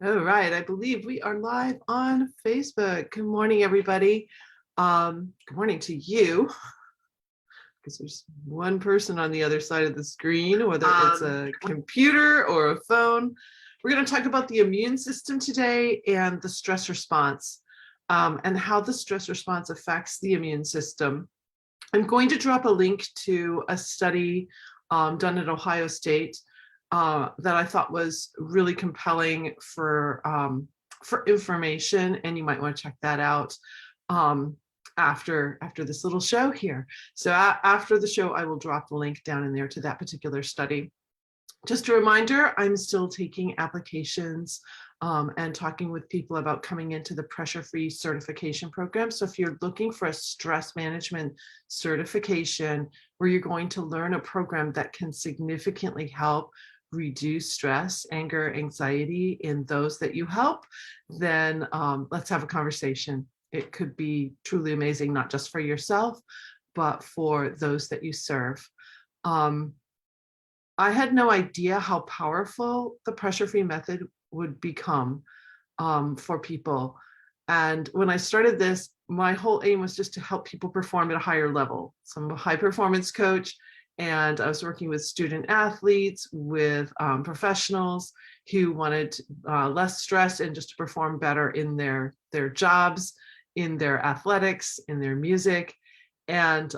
All right, I believe we are live on Facebook. Good morning, everybody. Good morning to you, because there's one person on the other side of the screen, whether it's a computer or a phone. We're going to talk about the immune system today and the stress response, and how the stress response affects the immune system. I'm going to drop a link to a study done at Ohio State that I thought was really compelling for information, and you might want to check that out after this little show here. So after the show, I will drop the link down in there to that particular study. Just a reminder, I'm still taking applications and talking with people about coming into the pressure-free certification program. So if you're looking for a stress management certification where you're going to learn a program that can significantly help reduce stress, anger, anxiety in those that you help, then let's have a conversation. It could be truly amazing, not just for yourself, but for those that you serve. I had no idea how powerful the pressure-free method would become for people. And when I started this, my whole aim was just to help people perform at a higher level. So I'm a high performance coach, and I was working with student athletes, with professionals who wanted less stress and just to perform better in their jobs, in their athletics, in their music. And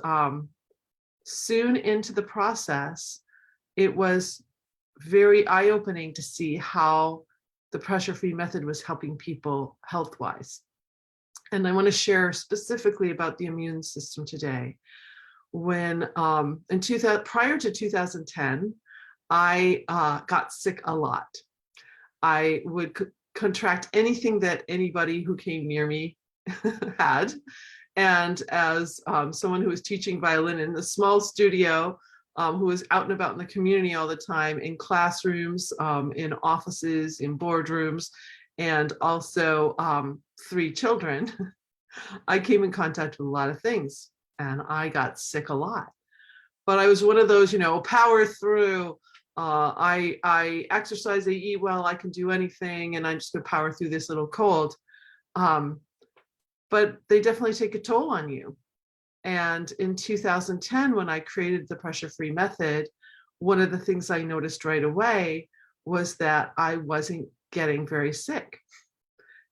soon into the process, it was very eye-opening to see how the pressure-free method was helping people health-wise. And I want to share specifically about the immune system today. When prior to 2010, I got sick a lot. I would contract anything that anybody who came near me had. And as someone who was teaching violin in a small studio, who was out and about in the community all the time, in classrooms, in offices, in boardrooms, and also 3 children, I came in contact with a lot of things, and I got sick a lot. But I was one of those, power through. I exercise, I eat well, I can do anything, and I'm just gonna power through this little cold. But they definitely take a toll on you. And in 2010, when I created the pressure-free method, one of the things I noticed right away was that I wasn't getting very sick.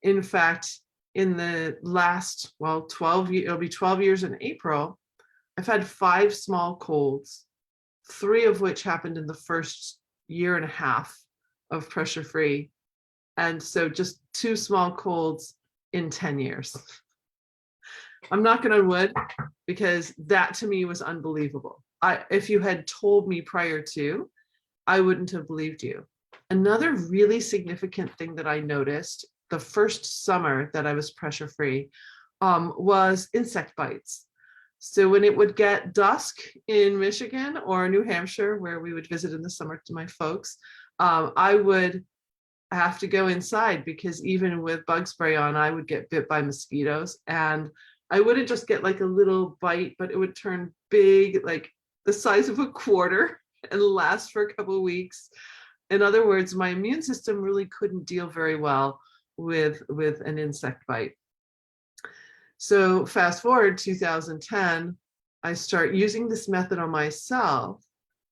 In fact, in the last, 12 years, it'll be 12 years in April, I've had 5 small colds, 3 of which happened in the first year and a half of pressure-free. And so just 2 small colds in 10 years. I'm knocking on wood, because that to me was unbelievable. If you had told me prior to, I wouldn't have believed you. Another really significant thing that I noticed the first summer that I was pressure-free was insect bites. So when it would get dusk in Michigan or New Hampshire, where we would visit in the summer to my folks, I would have to go inside, because even with bug spray on, I would get bit by mosquitoes. And I wouldn't just get like a little bite, but it would turn big, like the size of a quarter, and last for a couple of weeks. In other words, my immune system really couldn't deal very well with an insect bite. So fast forward 2010, I start using this method on myself,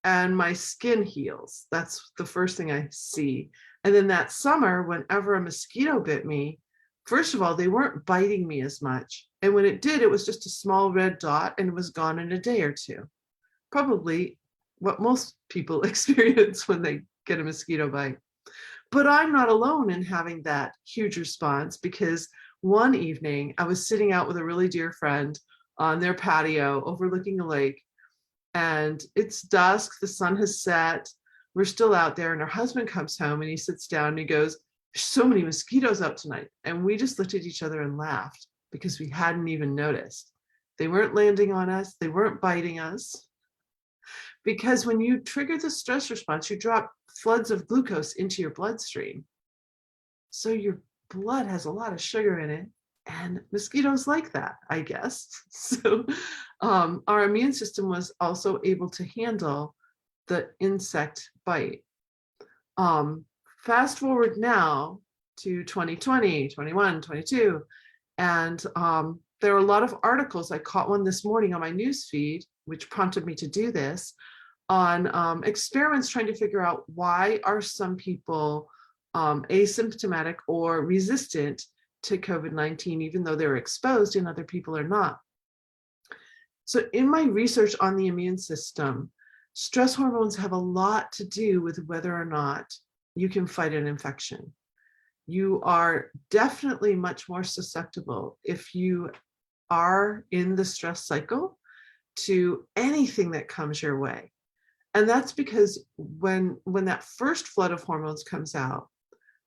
and my skin heals. That's the first thing I see. And then that summer, whenever a mosquito bit me, first of all, they weren't biting me as much. And when it did, it was just a small red dot, and it was gone in a day or two. Probably what most people experience when they get a mosquito bite. But I'm not alone in having that huge response, because one evening I was sitting out with a really dear friend on their patio overlooking a lake, and it's dusk, the sun has set, we're still out there, and her husband comes home and he sits down and he goes, "There's so many mosquitoes out tonight." And we just looked at each other and laughed, because we hadn't even noticed. They weren't landing on us, they weren't biting us. Because when you trigger the stress response, you drop floods of glucose into your bloodstream. So your blood has a lot of sugar in it, and mosquitoes like that, I guess. So our immune system was also able to handle the insect bite. Fast forward now, to 2020, 21, 22. And there are a lot of articles. I caught one this morning on my news feed, which prompted me to do this, on experiments trying to figure out why are some people asymptomatic or resistant to COVID-19, even though they're exposed and other people are not. So in my research on the immune system, stress hormones have a lot to do with whether or not you can fight an infection. You are definitely much more susceptible if you are in the stress cycle to anything that comes your way. And that's because when that first flood of hormones comes out,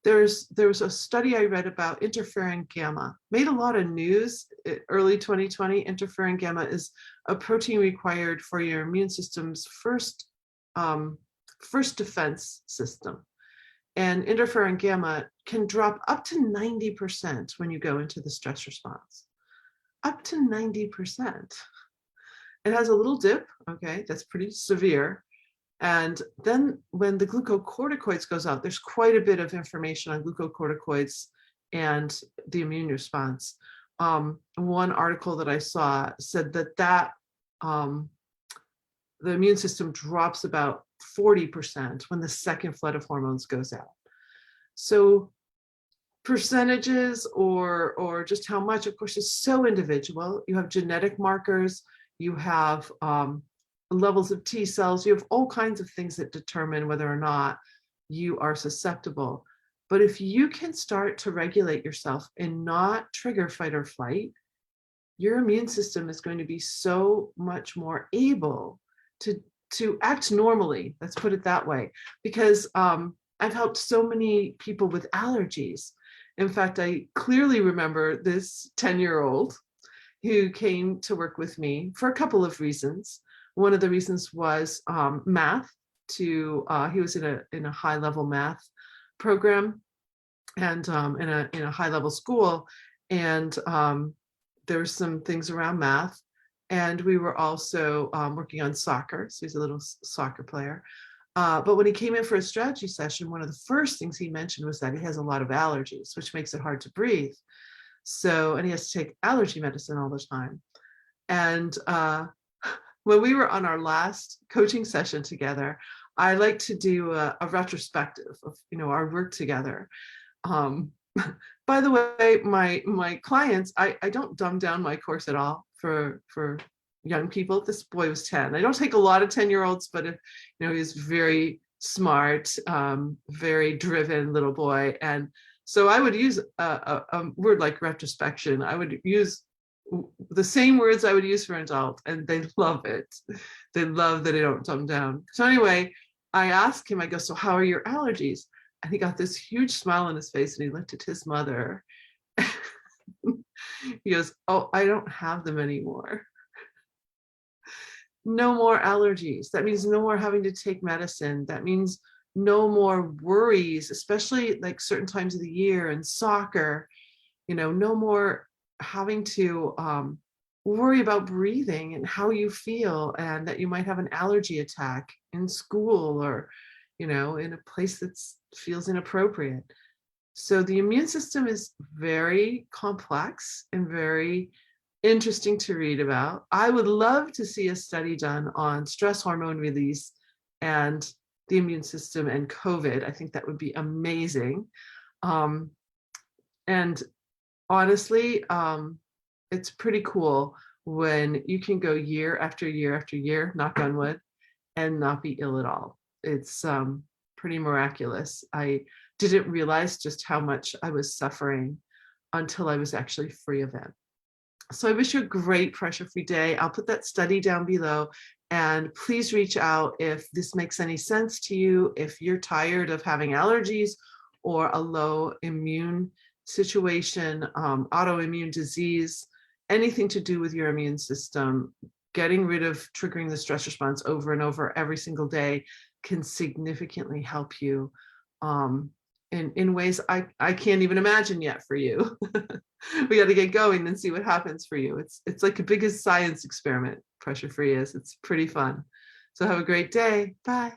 there was a study I read about interferon gamma, made a lot of news early 2020. Interferon gamma is a protein required for your immune system's first defense system. And interferon gamma can drop up to 90% when you go into the stress response. Up to 90%. It has a little dip, okay, that's pretty severe. And then when the glucocorticoids goes out, there's quite a bit of information on glucocorticoids and the immune response. One article that I saw said that the immune system drops about 40% when the second flood of hormones goes out. So percentages or just how much, of course, is so individual. You have genetic markers, you have levels of T cells, you have all kinds of things that determine whether or not you are susceptible. But if you can start to regulate yourself and not trigger fight or flight, your immune system is going to be so much more able to act normally. Let's put it that way. Because I've helped so many people with allergies. In fact, I clearly remember this 10-year-old who came to work with me for a couple of reasons. One of the reasons was math. He was in a high-level math program and in a high-level school, and there were some things around math. And we were also working on soccer, so he's a little soccer player. But when he came in for a strategy session, one of the first things he mentioned was that he has a lot of allergies, which makes it hard to breathe. And he has to take allergy medicine all the time. And when we were on our last coaching session together, I like to do a retrospective of our work together. By the way, my clients, I don't dumb down my course at all for young people. This boy was 10. I don't take a lot of 10-year-olds, but if he's very smart, very driven little boy. And so I would use a word like retrospection. I would use the same words I would use for an adult, and they love it. They love that I don't dumb down. So anyway, I asked him, I go, so how are your allergies? And he got this huge smile on his face, and he looked at his mother. He goes, oh, I don't have them anymore. No more allergies. That means no more having to take medicine. That means no more worries, especially like certain times of the year and soccer, no more having to worry about breathing and how you feel, and that you might have an allergy attack in school or, in a place that feels inappropriate. So the immune system is very complex and very interesting to read about. I would love to see a study done on stress hormone release and the immune system and COVID. I think that would be amazing. And honestly, it's pretty cool when you can go year after year after year, knock on wood, and not be ill at all. It's pretty miraculous. I didn't realize just how much I was suffering until I was actually free of it. So I wish you a great pressure-free day. I'll put that study down below, and please reach out if this makes any sense to you, if you're tired of having allergies or a low immune situation, autoimmune disease, anything to do with your immune system. Getting rid of triggering the stress response over and over every single day can significantly help you in ways I can't even imagine yet for you. We got to get going and see what happens for you. It's like the biggest science experiment, pressure free is. It's pretty fun. So have a great day. Bye.